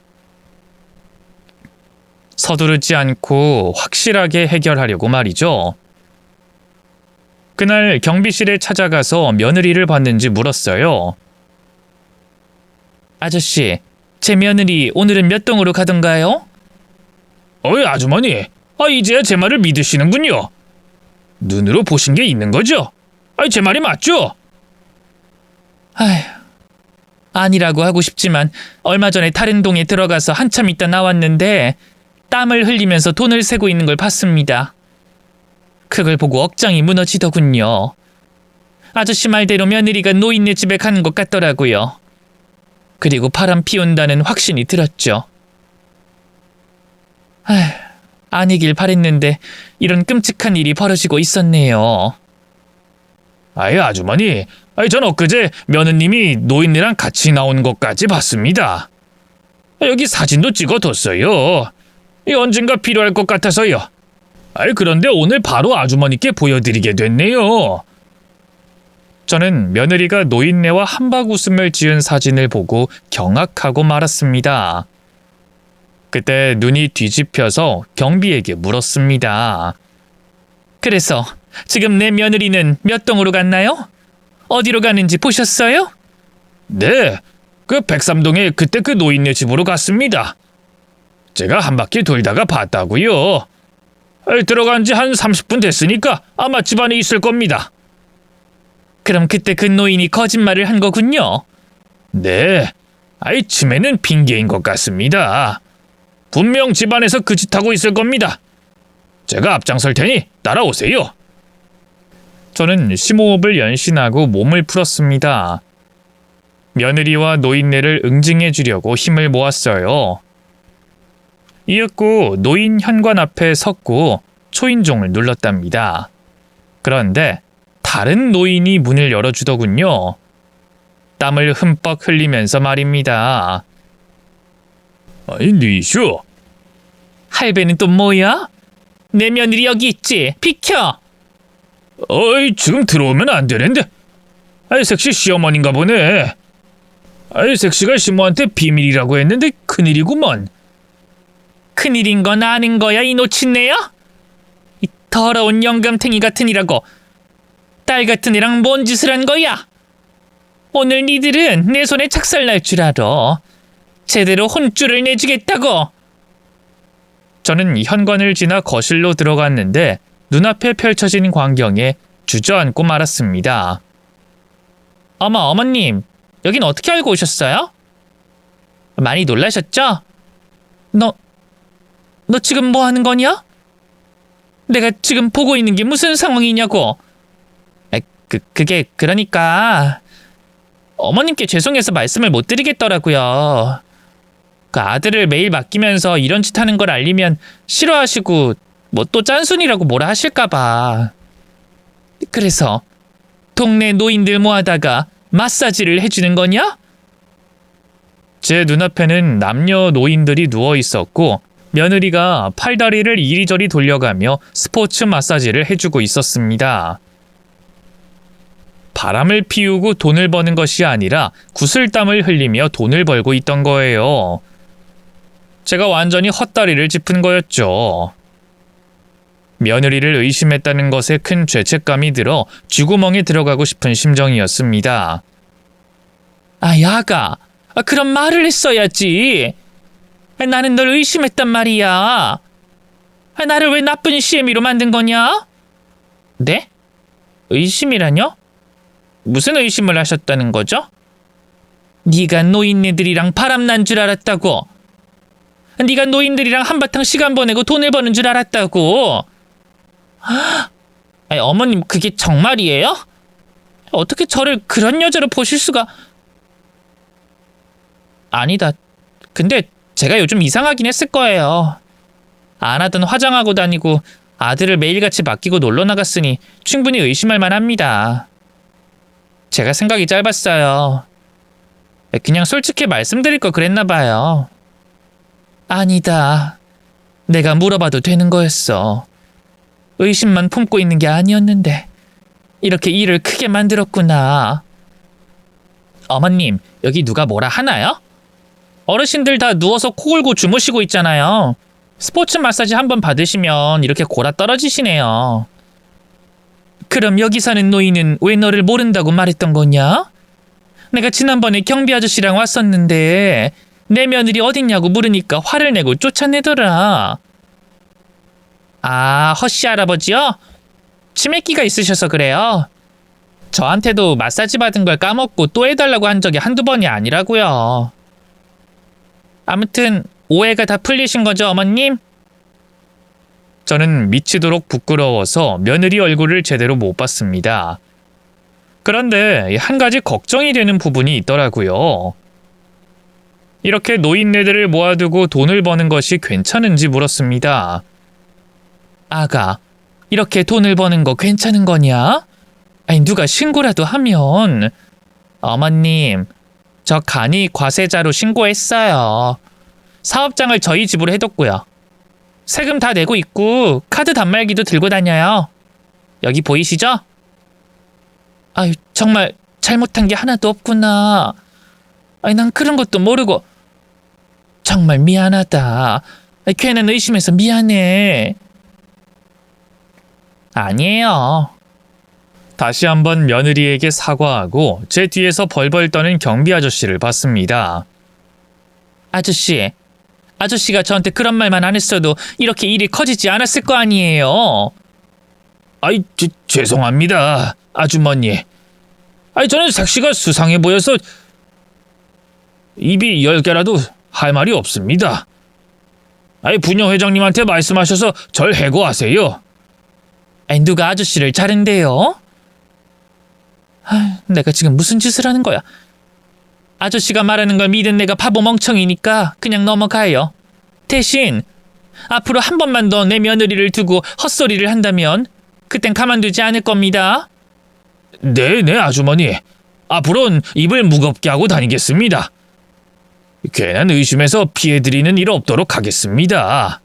서두르지 않고 확실하게 해결하려고 말이죠. 그날 경비실에 찾아가서 며느리를 봤는지 물었어요. 아저씨, 제 며느리 오늘은 몇 동으로 가던가요? 어이, 아주머니. 이제야 제 말을 믿으시는군요. 눈으로 보신 게 있는 거죠? 제 말이 맞죠? 아휴, 아니라고 하고 싶지만 얼마 전에 다른 동에 들어가서 한참 있다 나왔는데 땀을 흘리면서 돈을 세고 있는 걸 봤습니다. 그걸 보고 억장이 무너지더군요. 아저씨 말대로 며느리가 노인네 집에 가는 것 같더라고요. 그리고 바람 피운다는 확신이 들었죠. 아니길 바랬는데 이런 끔찍한 일이 벌어지고 있었네요. 아주머니, 전 엊그제 며느님이 노인네랑 같이 나온 것까지 봤습니다. 여기 사진도 찍어뒀어요. 언젠가 필요할 것 같아서요. 그런데 오늘 바로 아주머니께 보여드리게 됐네요. 저는 며느리가 노인네와 한박 웃음을 지은 사진을 보고 경악하고 말았습니다. 그때 눈이 뒤집혀서 경비에게 물었습니다. 그래서 지금 내 며느리는 몇 동으로 갔나요? 어디로 가는지 보셨어요? 네, 그 103동에 그때 그 노인네 집으로 갔습니다. 제가 한 바퀴 돌다가 봤다고요. 들어간 지 한 30분 됐으니까 아마 집안에 있을 겁니다. 그럼 그때 그 노인이 거짓말을 한 거군요. 네, 치매는 핑계인 것 같습니다. 분명 집안에서 그 짓하고 있을 겁니다. 제가 앞장설 테니 따라오세요. 저는 심호흡을 연신하고 몸을 풀었습니다. 며느리와 노인네를 응징해 주려고 힘을 모았어요. 이윽고 노인 현관 앞에 섰고 초인종을 눌렀답니다. 그런데 다른 노인이 문을 열어주더군요. 땀을 흠뻑 흘리면서 말입니다. 니쇼. 할배는 또 뭐야? 내 며느리 여기 있지. 비켜. 지금 들어오면 안 되는데. 색시 시어머니인가 보네. 색시가 시모한테 비밀이라고 했는데 큰일이구먼. 큰일인 건 아는 거야, 이 노친네야? 이 더러운 영감탱이 같은 이라고. 딸 같은 애랑 뭔 짓을 한 거야? 오늘 니들은 내 손에 착살날 줄 알아. 제대로 혼쭐을 내주겠다고. 저는 현관을 지나 거실로 들어갔는데 눈앞에 펼쳐진 광경에 주저앉고 말았습니다. 어머님, 여긴 어떻게 알고 오셨어요? 많이 놀라셨죠? 너 지금 뭐 하는 거냐? 내가 지금 보고 있는 게 무슨 상황이냐고. 그게 그러니까 어머님께 죄송해서 말씀을 못 드리겠더라고요. 그 아들을 매일 맡기면서 이런 짓 하는 걸 알리면 싫어하시고 뭐 또 짠순이라고 뭐라 하실까봐. 그래서 동네 노인들 모아다가 마사지를 해주는 거냐? 제 눈앞에는 남녀 노인들이 누워 있었고 며느리가 팔다리를 이리저리 돌려가며 스포츠 마사지를 해주고 있었습니다. 바람을 피우고 돈을 버는 것이 아니라 구슬땀을 흘리며 돈을 벌고 있던 거예요. 제가 완전히 헛다리를 짚은 거였죠. 며느리를 의심했다는 것에 큰 죄책감이 들어 쥐구멍에 들어가고 싶은 심정이었습니다. 야가, 그런 말을 했어야지. 나는 널 의심했단 말이야. 나를 왜 나쁜 시애미로 만든 거냐? 네? 의심이라뇨? 무슨 의심을 하셨다는 거죠? 네가 노인네들이랑 바람난 줄 알았다고. 네가 노인들이랑 한바탕 시간 보내고 돈을 버는 줄 알았다고. 아니, 어머님, 그게 정말이에요? 어떻게 저를 그런 여자로 보실 수가... 아니다. 근데 제가 요즘 이상하긴 했을 거예요. 안 하던 화장하고 다니고 아들을 매일같이 맡기고 놀러 나갔으니 충분히 의심할 만합니다. 제가 생각이 짧았어요. 그냥 솔직히 말씀드릴 거 그랬나 봐요. 아니다. 내가 물어봐도 되는 거였어. 의심만 품고 있는 게 아니었는데 이렇게 일을 크게 만들었구나. 어머님, 여기 누가 뭐라 하나요? 어르신들 다 누워서 코 골고 주무시고 있잖아요. 스포츠 마사지 한번 받으시면 이렇게 골아 떨어지시네요. 그럼 여기 사는 노인은 왜 너를 모른다고 말했던 거냐? 내가 지난번에 경비 아저씨랑 왔었는데 내 며느리 어딨냐고 물으니까 화를 내고 쫓아내더라. 허씨 할아버지요? 치매기가 있으셔서 그래요. 저한테도 마사지 받은 걸 까먹고 또 해달라고 한 적이 한두 번이 아니라고요. 아무튼 오해가 다 풀리신 거죠, 어머님? 저는 미치도록 부끄러워서 며느리 얼굴을 제대로 못 봤습니다. 그런데 한 가지 걱정이 되는 부분이 있더라고요. 이렇게 노인네들을 모아두고 돈을 버는 것이 괜찮은지 물었습니다. 아가, 이렇게 돈을 버는 거 괜찮은 거냐? 아니, 누가 신고라도 하면... 어머님, 저 간이 과세자로 신고했어요. 사업장을 저희 집으로 해뒀고요. 세금 다 내고 있고 카드 단말기도 들고 다녀요. 여기 보이시죠? 아유, 정말 잘못한 게 하나도 없구나. 아니, 난 그런 것도 모르고. 정말 미안하다. 괜한 의심해서 미안해. 아니에요. 다시 한번 며느리에게 사과하고 제 뒤에서 벌벌 떠는 경비 아저씨를 봤습니다. 아저씨가 저한테 그런 말만 안 했어도 이렇게 일이 커지지 않았을 거 아니에요. 아이, 죄송합니다, 아주머니. 저는 삭시가 수상해 보여서 입이 10개라도 할 말이 없습니다. 부녀 회장님한테 말씀하셔서 절 해고하세요. 누가 아저씨를 자른대요? 내가 지금 무슨 짓을 하는 거야? 아저씨가 말하는 걸 믿은 내가 바보 멍청이니까 그냥 넘어가요. 대신 앞으로 한 번만 더 내 며느리를 두고 헛소리를 한다면 그땐 가만두지 않을 겁니다. 네, 아주머니. 앞으로는 입을 무겁게 하고 다니겠습니다. 괜한 의심에서 피해드리는 일 없도록 하겠습니다.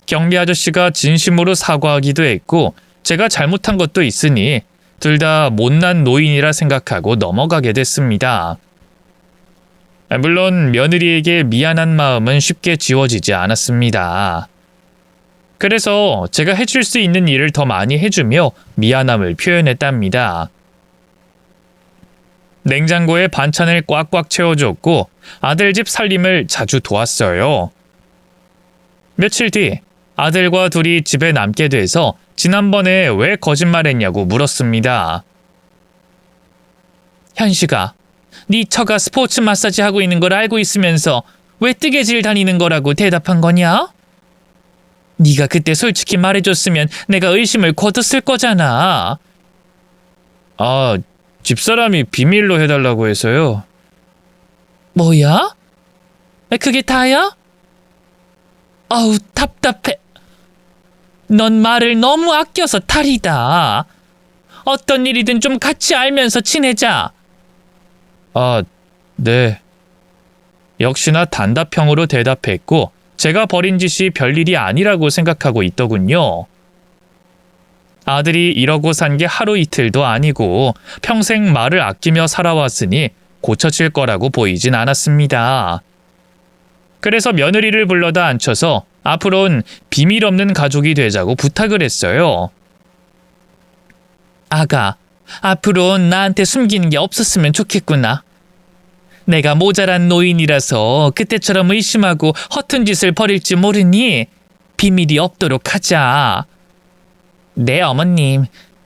경비 아저씨가 진심으로 사과하기도 했고 제가 잘못한 것도 있으니 둘 다 못난 노인이라 생각하고 넘어가게 됐습니다. 물론 며느리에게 미안한 마음은 쉽게 지워지지 않았습니다. 그래서 제가 해줄 수 있는 일을 더 많이 해주며 미안함을 표현했답니다. 냉장고에 반찬을 꽉꽉 채워줬고 아들 집 살림을 자주 도왔어요. 며칠 뒤 아들과 둘이 집에 남게 돼서 지난번에 왜 거짓말했냐고 물었습니다. 현식아, 네 처가 스포츠 마사지 하고 있는 걸 알고 있으면서 왜 뜨개질 다니는 거라고 대답한 거냐? 네가 그때 솔직히 말해줬으면 내가 의심을 거뒀을 거잖아. 아, 집사람이 비밀로 해달라고 해서요. 뭐야? 그게 다야? 아우, 답답해. 넌 말을 너무 아껴서 탈이다. 어떤 일이든 좀 같이 알면서 지내자. 아, 네. 역시나 단답형으로 대답했고 제가 벌인 짓이 별일이 아니라고 생각하고 있더군요. 아들이 이러고 산 게 하루 이틀도 아니고 평생 말을 아끼며 살아왔으니 고쳐질 거라고 보이진 않았습니다. 그래서 며느리를 불러다 앉혀서 앞으로는 비밀 없는 가족이 되자고 부탁을 했어요. 아가, 앞으로는 나한테 숨기는 게 없었으면 좋겠구나. 내가 모자란 노인이라서 그때처럼 의심하고 허튼 짓을 벌일지 모르니 비밀이 없도록 하자. 네, 어머님.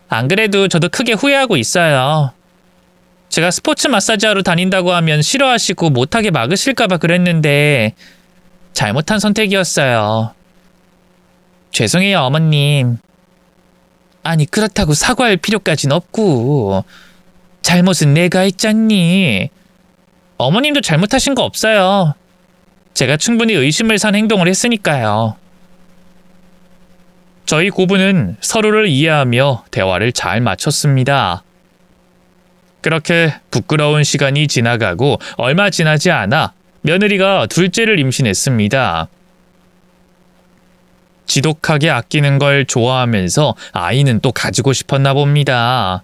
안 그래도 저도 크게 후회하고 있어요. 제가 스포츠 마사지하러 다닌다고 하면 싫어하시고 못하게 막으실까봐 그랬는데 잘못한 선택이었어요. 죄송해요, 어머님. 아니, 그렇다고 사과할 필요까진 없고 잘못은 내가 했잖니. 어머님도 잘못하신 거 없어요. 제가 충분히 의심을 산 행동을 했으니까요. 저희 고부는 서로를 이해하며 대화를 잘 마쳤습니다. 그렇게 부끄러운 시간이 지나가고 얼마 지나지 않아 며느리가 둘째를 임신했습니다. 지독하게 아끼는 걸 좋아하면서 아이는 또 가지고 싶었나 봅니다.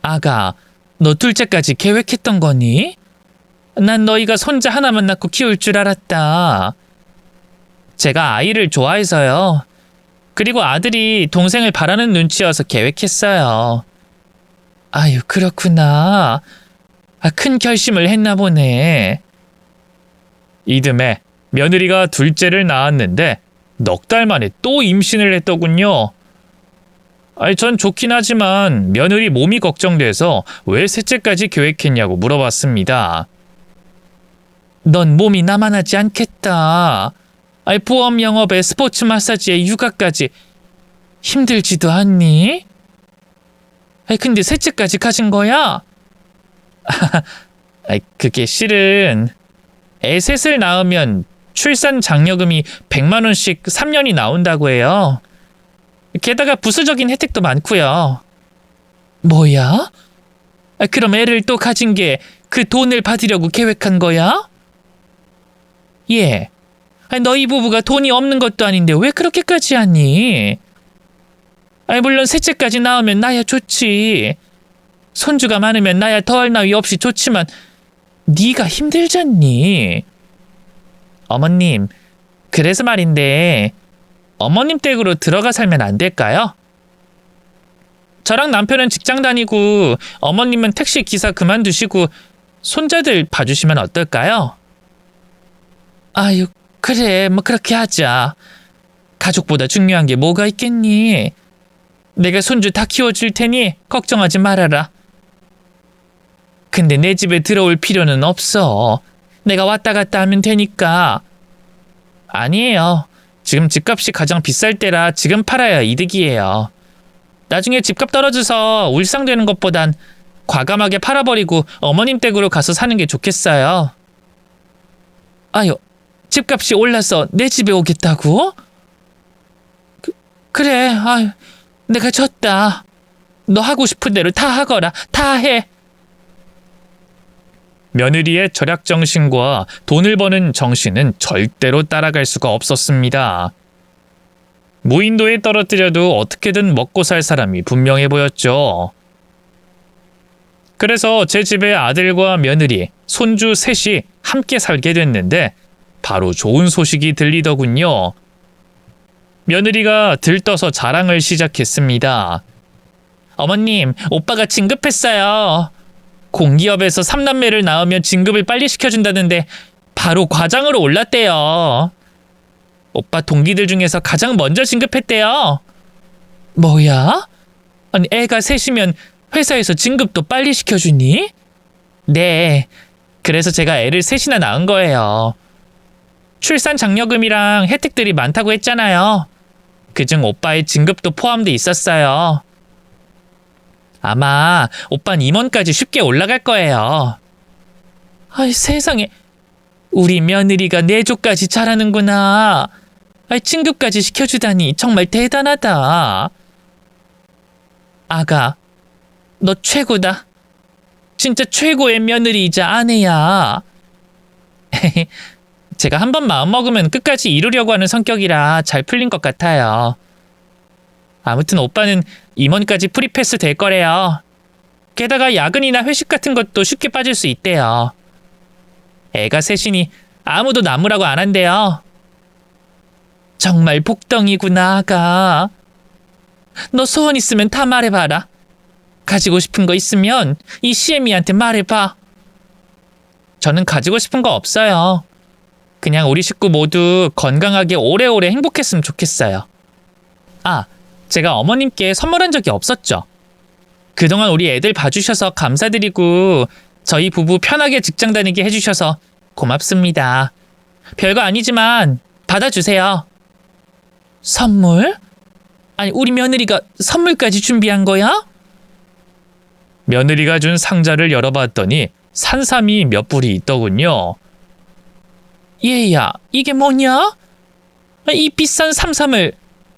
아가, 너 둘째까지 계획했던 거니? 난 너희가 손자 하나만 낳고 키울 줄 알았다. 제가 아이를 좋아해서요. 그리고 아들이 동생을 바라는 눈치여서 계획했어요. 아유, 그렇구나. 큰 결심을 했나 보네. 이듬해 며느리가 둘째를 낳았는데 넉 달 만에 또 임신을 했더군요. 전 좋긴 하지만 며느리 몸이 걱정돼서 왜 셋째까지 계획했냐고 물어봤습니다. 넌 몸이 나만하지 않겠다. 보험 영업에 스포츠 마사지에 육아까지 힘들지도 않니? 근데 셋째까지 가진 거야? 그게 실은 애 셋을 낳으면 출산 장려금이 100만 원씩 3년이 나온다고 해요. 게다가 부수적인 혜택도 많고요. 뭐야? 그럼 애를 또 가진 게 그 돈을 받으려고 계획한 거야? 예. 너희 부부가 돈이 없는 것도 아닌데 왜 그렇게까지 하니? 물론 셋째까지 낳으면 나야 좋지. 손주가 많으면 나야 더할 나위 없이 좋지만 네가 힘들잖니. 어머님, 그래서 말인데 어머님 댁으로 들어가 살면 안 될까요? 저랑 남편은 직장 다니고 어머님은 택시 기사 그만두시고 손자들 봐주시면 어떨까요? 아유, 그래, 뭐 그렇게 하자. 가족보다 중요한 게 뭐가 있겠니? 내가 손주 다 키워줄 테니 걱정하지 말아라. 근데 내 집에 들어올 필요는 없어. 내가 왔다 갔다 하면 되니까. 아니에요. 지금 집값이 가장 비쌀 때라 지금 팔아야 이득이에요. 나중에 집값 떨어져서 울상되는 것보단 과감하게 팔아버리고 어머님 댁으로 가서 사는 게 좋겠어요. 아유, 집값이 올라서 내 집에 오겠다고? 그래, 아유, 내가 졌다. 너 하고 싶은 대로 다 하거라. 다 해. 며느리의 절약 정신과 돈을 버는 정신은 절대로 따라갈 수가 없었습니다. 무인도에 떨어뜨려도 어떻게든 먹고 살 사람이 분명해 보였죠. 그래서 제 집에 아들과 며느리, 손주 셋이 함께 살게 됐는데 바로 좋은 소식이 들리더군요. 며느리가 들떠서 자랑을 시작했습니다. 어머님, 오빠가 진급했어요. 공기업에서 3남매를 낳으면 진급을 빨리 시켜준다는데 바로 과장으로 올랐대요. 오빠 동기들 중에서 가장 먼저 진급했대요. 뭐야? 아니, 애가 셋이면 회사에서 진급도 빨리 시켜주니? 네, 그래서 제가 애를 셋이나 낳은 거예요. 출산 장려금이랑 혜택들이 많다고 했잖아요. 그중 오빠의 진급도 포함돼 있었어요. 아마 오빤 임원까지 쉽게 올라갈 거예요. 아이, 세상에, 우리 며느리가 내조까지 잘하는구나. 아이, 진급까지 시켜주다니 정말 대단하다. 아가, 너 최고다. 진짜 최고의 며느리이자 아내야. 제가 한번 마음먹으면 끝까지 이루려고 하는 성격이라 잘 풀린 것 같아요. 아무튼 오빠는 임원까지 프리패스 될 거래요. 게다가 야근이나 회식 같은 것도 쉽게 빠질 수 있대요. 애가 셋이니 아무도 나무라고 안 한대요. 정말 복덩이구나, 아가. 너 소원 있으면 다 말해봐라. 가지고 싶은 거 있으면 이 CM이한테 말해봐. 저는 가지고 싶은 거 없어요. 그냥 우리 식구 모두 건강하게 오래오래 행복했으면 좋겠어요. 아, 제가 어머님께 선물한 적이 없었죠. 그동안 우리 애들 봐주셔서 감사드리고 저희 부부 편하게 직장 다니게 해주셔서 고맙습니다. 별거 아니지만 받아주세요. 선물? 아니, 우리 며느리가 선물까지 준비한 거야? 며느리가 준 상자를 열어봤더니 산삼이 몇 불이 있더군요. 얘야, 이게 뭐냐? 이 비싼 삼삼을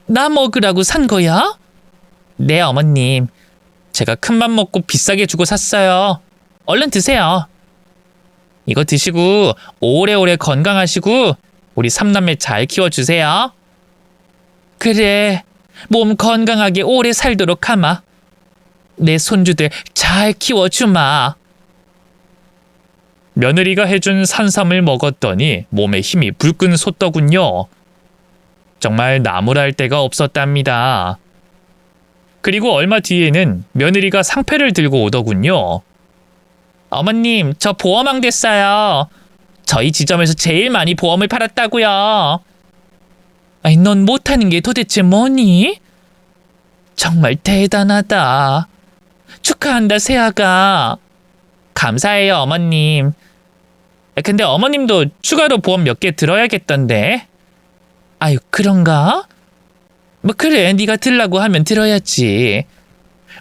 나 먹으라고 산 거야? 네, 어머님. 제가 큰맘 먹고 비싸게 주고 샀어요. 얼른 드세요. 이거 드시고 오래오래 건강하시고 우리 삼남매 잘 키워주세요. 그래, 몸 건강하게 오래 살도록 하마. 내 손주들 잘 키워주마. 며느리가 해준 산삼을 먹었더니 몸에 힘이 불끈 솟더군요. 정말 나무랄 데가 없었답니다. 그리고 얼마 뒤에는 며느리가 상패를 들고 오더군요. 어머님, 저 보험왕 됐어요. 저희 지점에서 제일 많이 보험을 팔았다고요. 아니, 넌 못하는 게 도대체 뭐니? 정말 대단하다. 축하한다, 새아가. 감사해요, 어머님. 근데 어머님도 추가로 보험 몇 개 들어야겠던데. 아유, 그런가? 뭐 그래, 네가 들라고 하면 들어야지.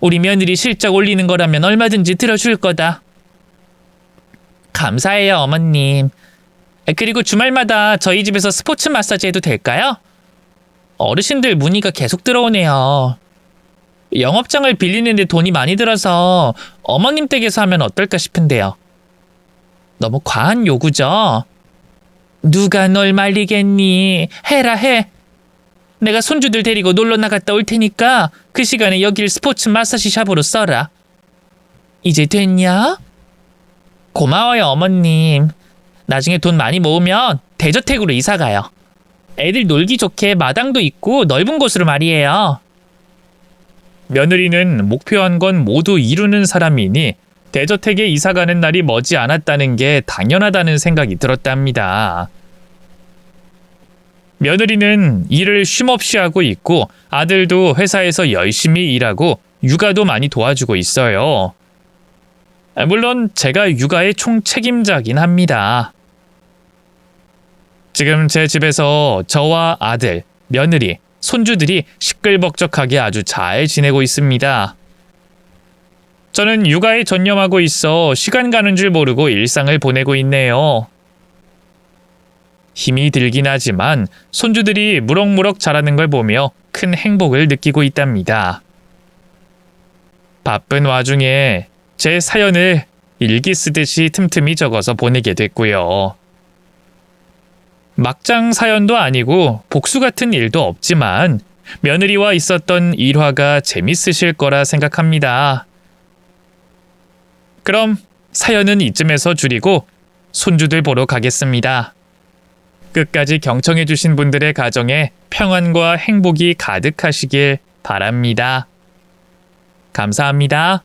우리 며느리 실적 올리는 거라면 얼마든지 들어줄 거다. 감사해요, 어머님. 그리고 주말마다 저희 집에서 스포츠 마사지 해도 될까요? 어르신들 문의가 계속 들어오네요. 영업장을 빌리는데 돈이 많이 들어서 어머님 댁에서 하면 어떨까 싶은데요. 너무 과한 요구죠? 누가 널 말리겠니? 해라 해. 내가 손주들 데리고 놀러 나갔다 올 테니까 그 시간에 여길 스포츠 마사지 샵으로 써라. 이제 됐냐? 고마워요, 어머님. 나중에 돈 많이 모으면 대저택으로 이사가요. 애들 놀기 좋게 마당도 있고 넓은 곳으로 말이에요. 며느리는 목표한 건 모두 이루는 사람이니 대저택에 이사가는 날이 머지 않았다는 게 당연하다는 생각이 들었답니다. 며느리는 일을 쉼없이 하고 있고 아들도 회사에서 열심히 일하고 육아도 많이 도와주고 있어요. 물론 제가 육아의 총책임자긴 합니다. 지금 제 집에서 저와 아들, 며느리, 손주들이 시끌벅적하게 아주 잘 지내고 있습니다. 저는 육아에 전념하고 있어 시간 가는 줄 모르고 일상을 보내고 있네요. 힘이 들긴 하지만 손주들이 무럭무럭 자라는 걸 보며 큰 행복을 느끼고 있답니다. 바쁜 와중에 제 사연을 일기 쓰듯이 틈틈이 적어서 보내게 됐고요. 막장 사연도 아니고 복수 같은 일도 없지만 며느리와 있었던 일화가 재밌으실 거라 생각합니다. 그럼 사연은 이쯤에서 줄이고 손주들 보러 가겠습니다. 끝까지 경청해주신 분들의 가정에 평안과 행복이 가득하시길 바랍니다. 감사합니다.